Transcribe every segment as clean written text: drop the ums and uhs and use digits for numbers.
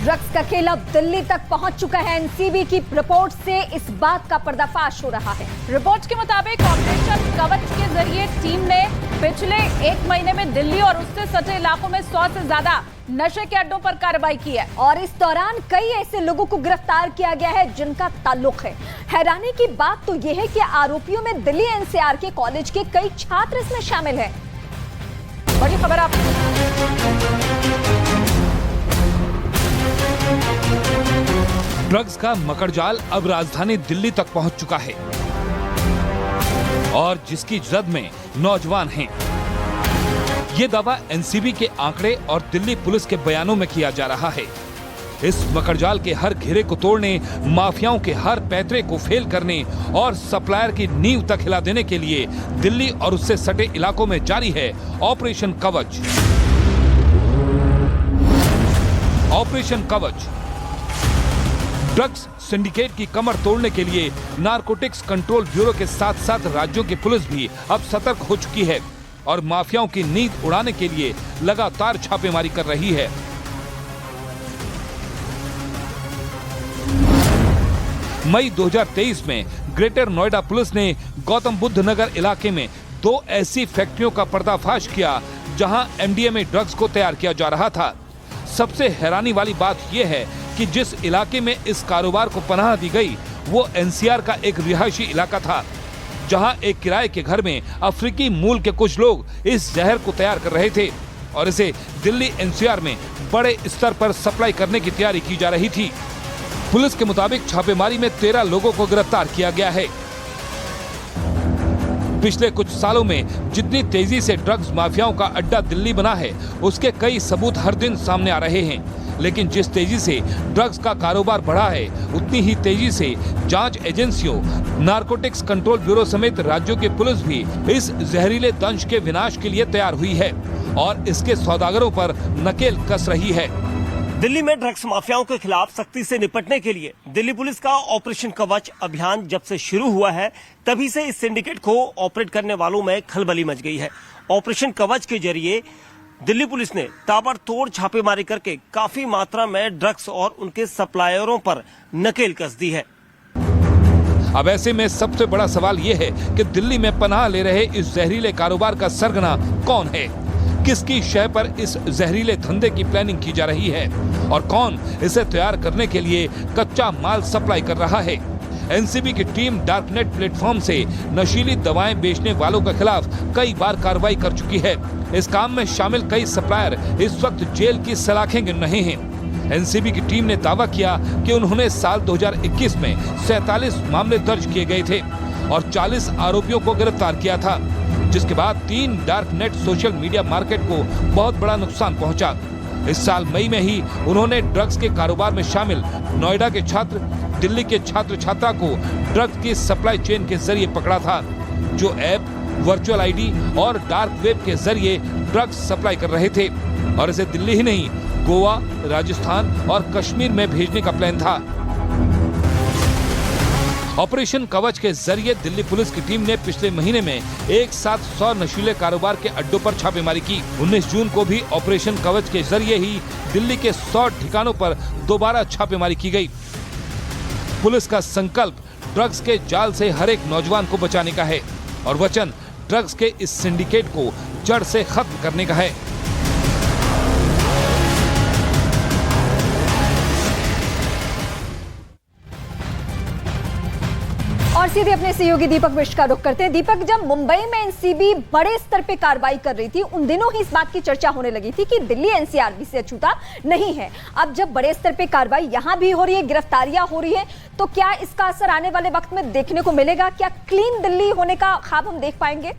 Drugs का खेल अब दिल्ली तक पहुंच चुका है। एनसीबी की रिपोर्ट से इस बात का पर्दाफाश हो रहा है। रिपोर्ट के मुताबिक ऑपरेशन कवच के जरिए टीम ने पिछले 1 महीने में दिल्ली और उससे सटे इलाकों में 100 से ज्यादा नशे के अड्डों पर कार्रवाई की है और इस दौरान कई ऐसे लोगों को गिरफ्तार किया गया है जिनका ताल्लुक है। हैरानी की बात तो यह है कि आरोपियों में दिल्ली एनसीआर के कॉलेज के कई छात्र इसमें शामिल हैं। बड़ी खबर आप ड्रग्स का मकड़जाल अब राजधानी दिल्ली तक पहुंच चुका है और जिसकी जद में नौजवान हैं। ये दावा एनसीबी के आंकड़े और दिल्ली पुलिस के बयानों में किया जा रहा है। इस मकड़जाल के हर घेरे को तोड़ने, माफियाओं के हर पैतरे को फेल करने और सप्लायर की नींव तक हिला देने के लिए दिल्ली और उससे सटे इलाकों में जारी है ऑपरेशन कवच। ऑपरेशन कवच ड्रग्स सिंडिकेट की कमर तोड़ने के लिए नारकोटिक्स कंट्रोल ब्यूरो के साथ साथ राज्यों की पुलिस भी अब सतर्क हो चुकी है और माफियाओं की नींद उड़ाने के लिए लगातार छापेमारी कर रही है। मई 2023 में ग्रेटर नोएडा पुलिस ने गौतम बुद्ध नगर इलाके में 2 ऐसी फैक्ट्रियों का पर्दाफाश किया जहां एमडीएमए ड्रग्स को तैयार किया जा रहा था। सबसे हैरानी वाली बात यह है कि जिस इलाके में इस कारोबार को पनाह दी गई वो एनसीआर का एक रिहायशी इलाका था, जहां एक किराए के घर में अफ्रीकी मूल के कुछ लोग इस जहर को तैयार कर रहे थे और इसे दिल्ली एनसीआर में बड़े स्तर पर सप्लाई करने की तैयारी की जा रही थी। पुलिस के मुताबिक छापेमारी में 13 लोगों को गिरफ्तार किया गया है। पिछले कुछ सालों में जितनी तेजी से ड्रग्स माफियाओं का अड्डा दिल्ली बना है उसके कई सबूत हर दिन सामने आ रहे हैं, लेकिन जिस तेजी से ड्रग्स का कारोबार बढ़ा है उतनी ही तेजी से जांच एजेंसियों, नारकोटिक्स कंट्रोल ब्यूरो समेत राज्यों की पुलिस भी इस जहरीले दंश के विनाश के लिए तैयार हुई है और इसके सौदागरों पर नकेल कस रही है। दिल्ली में ड्रग्स माफियाओं के खिलाफ सख्ती से निपटने के लिए दिल्ली पुलिस का ऑपरेशन कवच अभियान जब से शुरू हुआ है तभी से इस सिंडिकेट को ऑपरेट करने वालों में खलबली मच गई है। ऑपरेशन कवच के जरिए दिल्ली पुलिस ने ताबड़तोड़ छापेमारी करके काफी मात्रा में ड्रग्स और उनके सप्लायरों पर नकेल कस दी है। अब ऐसे में सबसे बड़ा सवाल ये है कि दिल्ली में पनाह ले रहे इस जहरीले कारोबार का सरगना कौन है, किसकी शय पर इस जहरीले धंधे की प्लानिंग की जा रही है और कौन इसे तैयार करने के लिए कच्चा माल सप्लाई कर रहा है। एनसीबी की टीम डार्कनेट प्लेटफॉर्म से नशीली दवाएं बेचने वालों के खिलाफ कई बार कार्रवाई कर चुकी है। इस काम में शामिल कई सप्लायर इस वक्त जेल की सलाखें गिन रहे हैं। एनसीबी की टीम ने दावा किया कि उन्होंने साल 2021 में 47 मामले दर्ज किए गए थे और 40 आरोपियों को गिरफ्तार किया था, जिसके बाद 3 डार्कनेट सोशल मीडिया मार्केट को बहुत बड़ा नुकसान पहुंचा। इस साल मई में ही उन्होंने ड्रग्स के कारोबार में शामिल नोएडा के छात्र, दिल्ली के छात्र छात्रा को ड्रग्स की सप्लाई चेन के जरिए पकड़ा था, जो ऐप, वर्चुअल आईडी और डार्क वेब के जरिए ड्रग्स सप्लाई कर रहे थे और इसे दिल्ली ही नहीं गोवा, राजस्थान और कश्मीर में भेजने का प्लान था। ऑपरेशन कवच के जरिए दिल्ली पुलिस की टीम ने पिछले महीने में एक साथ 100 नशीले कारोबार के अड्डों पर छापेमारी की। 19 जून को भी ऑपरेशन कवच के जरिए ही दिल्ली के 100 ठिकानों पर दोबारा छापेमारी की गई। पुलिस का संकल्प ड्रग्स के जाल से हर एक नौजवान को बचाने का है और वचन ड्रग्स के इस सिंडिकेट को जड़ से खत्म करने का है। और सीधे अपने सहयोगी दीपक मिश्र का रुख करते हैं। दीपक, जब मुंबई में एनसीबी बड़े स्तर पे कार्रवाई कर रही थी उन दिनों ही इस बात की चर्चा होने लगी थी कि दिल्ली एनसीआर भी से अछूता नहीं है। अब जब बड़े स्तर पे कार्रवाई यहां भी हो रही है, गिरफ्तारियां हो रही है, तो क्या इसका असर आने वाले वक्त में देखने को मिलेगा? क्या क्लीन दिल्ली होने का ख्वाब हम देख पाएंगे?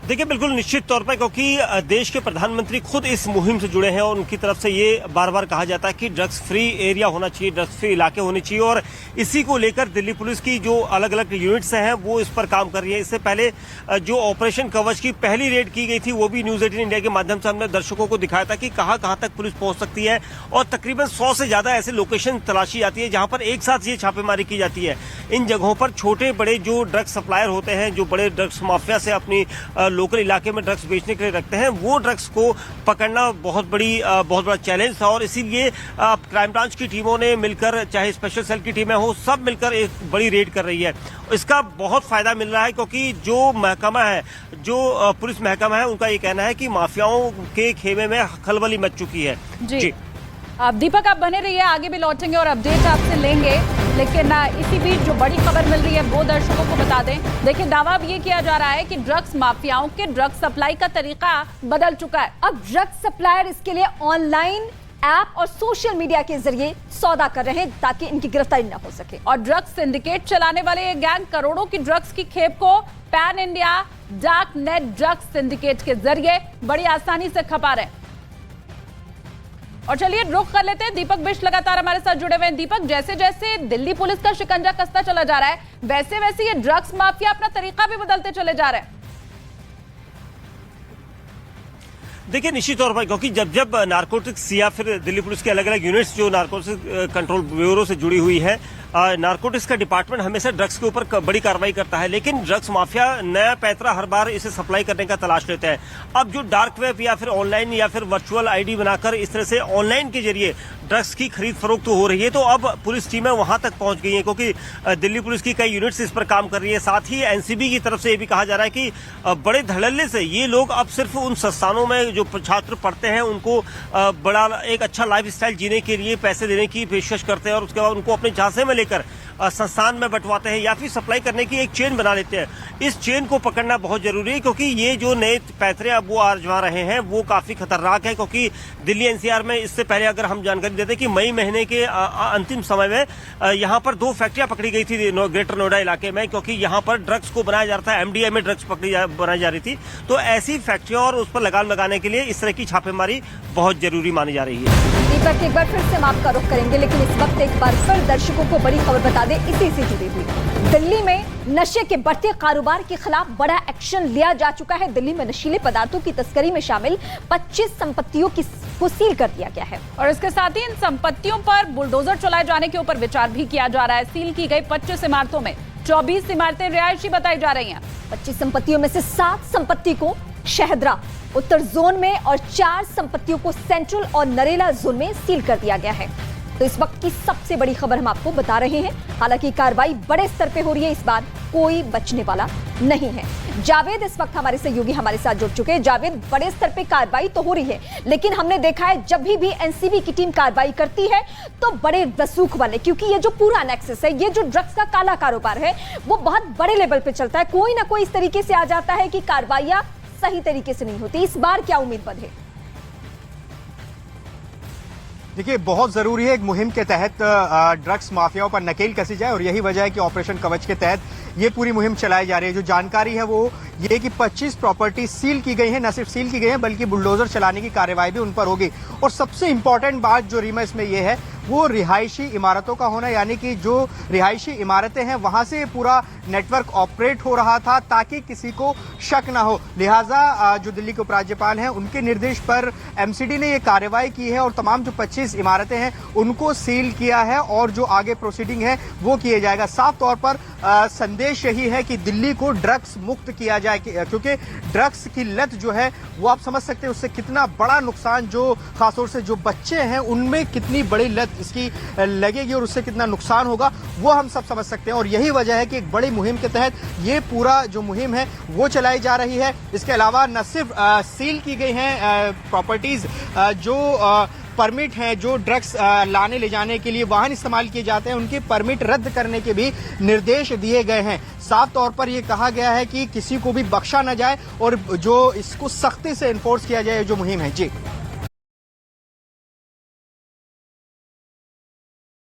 देखिए, बिल्कुल निश्चित तौर पर, क्योंकि देश के प्रधानमंत्री खुद इस मुहिम से जुड़े हैं और उनकी तरफ से ये बार बार कहा जाता है कि ड्रग्स फ्री एरिया होना चाहिए, ड्रग्स फ्री इलाके होने चाहिए और इसी को लेकर दिल्ली पुलिस की जो अलग अलग यूनिट्स हैं वो इस पर काम कर रही है। इससे पहले जो ऑपरेशन कवच की पहली रेड की गई थी वो भी न्यूज 18 इंडिया के माध्यम से हमने दर्शकों को दिखाया था कि कहां तक पुलिस पहुंच सकती है और तकरीबन 100 से ज्यादा ऐसे लोकेशन तलाशी जाती है जहां पर एक साथ ये छापेमारी की जाती है। इन जगहों पर छोटे बड़े जो ड्रग्स सप्लायर होते हैं, जो बड़े ड्रग्स माफिया से अपनी लोकल इलाके में ड्रग्स बेचने के लिए रखते हैं, वो ड्रग्स को पकड़ना बहुत बड़ा चैलेंज था। और इसीलिए क्राइम ब्रांच की टीमों ने मिलकर, चाहे स्पेशल सेल की टीमें हो, सब मिलकर एक बड़ी रेड कर रही है। इसका बहुत फायदा मिल रहा है क्योंकि जो महकमा है, जो पुलिस महकमा है, उनका ये कहना है कि माफियाओं के खेमे में खलबली मच चुकी है। जी। अब दीपक आप बने रहिए, आगे भी लौटेंगे और अपडेट आपसे लेंगे, लेकिन इसी बीच जो बड़ी खबर मिल रही है वो दर्शकों को बता दें। देखिए, दावा अब ये किया जा रहा है कि ड्रग्स माफियाओं के ड्रग्स सप्लाई का तरीका बदल चुका है। अब ड्रग्स सप्लायर इसके लिए ऑनलाइन ऐप और सोशल मीडिया के जरिए सौदा कर रहे हैं ताकि इनकी गिरफ्तारी न हो सके। और ड्रग्स सिंडिकेट चलाने वाले ये गैंग करोड़ों की ड्रग्स की खेप को pan India dark net drugs syndicate के जरिए बड़ी आसानी से खपा रहे हैं। और चलिए रुख कर लेते हैं, दीपक बिष्ट लगातार हमारे साथ जुड़े हुए हैं। दीपक, जैसे जैसे दिल्ली पुलिस का शिकंजा कसता चला जा रहा है, वैसे वैसे ये ड्रग्स माफिया अपना तरीका भी बदलते चले जा रहे हैं। देखिए, निश्चित तौर पर क्योंकि जब नारकोटिक्स या फिर दिल्ली पुलिस के अलग अलग यूनिट्स जो नारकोटिक्स कंट्रोल ब्यूरो से जुड़ी हुई है, नारकोटिक्स का डिपार्टमेंट हमेशा ड्रग्स के ऊपर बड़ी कार्रवाई करता है, लेकिन ड्रग्स माफिया नया पैतरा हर बार इसे सप्लाई करने का तलाश लेते हैं। अब जो डार्क वेब या फिर ऑनलाइन या फिर वर्चुअल आईडी बनाकर इस तरह से ऑनलाइन के जरिए ड्रग्स की खरीद फरोख्त हो रही है, तो अब पुलिस टीमें वहां तक पहुंच गई हैं क्योंकि दिल्ली पुलिस की कई यूनिट्स इस पर काम कर रही है। साथ ही एनसीबी की तरफ से ये भी कहा जा रहा है कि बड़े धड़ल्ले से ये लोग अब सिर्फ उन संस्थानों में जो छात्र पढ़ते हैं उनको बड़ा एक अच्छा लाइफ स्टाइल जीने के लिए पैसे देने की पेशकश करते हैं और उसके बाद उनको अपने झांसे में लेकर संस्थान में बंटवाते हैं या फिर सप्लाई करने की एक चेन बना लेते हैं। इस चेन को पकड़ना बहुत जरूरी है क्योंकि ये जो नए पैतरे अब वो आजमा रहे हैं वो काफी खतरनाक है। क्योंकि दिल्ली एनसीआर में इससे पहले अगर हम जानकारी देते कि मई महीने के अंतिम समय में यहाँ पर 2 फैक्ट्रियां पकड़ी गई थी ग्रेटर नोएडा इलाके में, क्योंकि यहाँ पर ड्रग्स को बनाया जा रहा था, एमडीए में ड्रग्स बनाई जा रही थी। तो ऐसी फैक्ट्रियां और उस पर लगाम लगाने के लिए इस तरह की छापेमारी बहुत जरूरी मानी जा रही है। दीपक, एक बार फिर से हम आपका रुख करेंगे, लेकिन इस वक्त एक बार फिर दर्शकों को बड़ी खबर बता दें इसी से जुड़ी हुई। दिल्ली में नशे के बढ़ते कारोबार के खिलाफ बड़ा एक्शन लिया जा चुका है। दिल्ली में नशीले पदार्थों की तस्करी में शामिल 25 संपत्तियों को सील कर दिया गया है और इसके साथ ही इन संपत्तियों पर बुलडोजर चलाए जाने के ऊपर विचार भी किया जा रहा है। सील की गई 25 इमारतों में 24 इमारतें रिहायशी बताई जा रही हैं। 25 संपत्तियों में से 7 संपत्ति को शहदरा उत्तर जोन में और 4 संपत्तियों को सेंट्रल और नरेला जोन में सील कर दिया गया है। तो इस वक्त की सबसे बड़ी खबर हम आपको बता रहे हैं। हालांकि कार्रवाई बड़े स्तर पे हो रही है, इस बार कोई बचने वाला नहीं है। जावेद इस वक्त हमारे सहयोगी हमारे साथ जुड़ चुके हैं। जावेद, बड़े स्तर पे कार्रवाई तो हो रही है, लेकिन हमने देखा है जब भी एनसीबी की टीम कार्रवाई करती है तो बड़े रसूख वाले, क्योंकि ये जो पूरा नेक्सस है, ये जो ड्रग्स का काला कारोबार है, वो बहुत बड़े लेवल पे चलता है। कोई ना कोई इस तरीके से आ जाता है कि कार्रवाइयां सही तरीके से नहीं होती। इस बार क्या उम्मीद बंधे? देखिए, बहुत जरूरी है एक मुहिम के तहत ड्रग्स माफियाओं पर नकेल कसी जाए और यही वजह है कि ऑपरेशन कवच के तहत ये पूरी मुहिम चलाई जा रही है। जो जानकारी है वो ये कि 25 प्रॉपर्टी सील की गई है, न सिर्फ सील की गई है बल्कि बुलडोजर चलाने की कार्यवाही भी उन पर होगी। और सबसे इंपॉर्टेंट बात जो रीमा इसमें ये है वो रिहायशी इमारतों का होना, यानी कि जो रिहायशी इमारतें हैं वहां से पूरा नेटवर्क ऑपरेट हो रहा था ताकि किसी को शक ना हो। लिहाजा जो दिल्ली के उपराज्यपाल हैं उनके निर्देश पर एमसीडी ने ये कार्रवाई की है और तमाम जो 25 इमारतें हैं उनको सील किया है और जो आगे प्रोसीडिंग है वो किए जाएगा। साफ तौर पर संदेश यही है कि दिल्ली को ड्रग्स मुक्त किया जाए, क्योंकि ड्रग्स की लत जो है वो आप समझ सकते हैं उससे कितना बड़ा नुकसान, जो खासतौर से जो बच्चे हैं उनमें कितनी बड़ी लत इसकी लगेगी और उससे कितना नुकसान होगा वो हम सब समझ सकते हैं। और यही वजह है कि एक बड़ी मुहिम के तहत ये पूरा जो मुहिम है वो चलाई जा रही है। इसके अलावा न सिर्फ सील की गई हैं प्रॉपर्टीज, जो परमिट हैं, जो ड्रग्स लाने ले जाने के लिए वाहन इस्तेमाल किए जाते हैं उनके परमिट रद्द करने के भी निर्देश दिए गए हैं। साफ तौर पर यह कहा गया है कि किसी को भी बख्शा न जाए और जो इसको सख्ती से एनफोर्स किया जाए जो मुहिम है। जी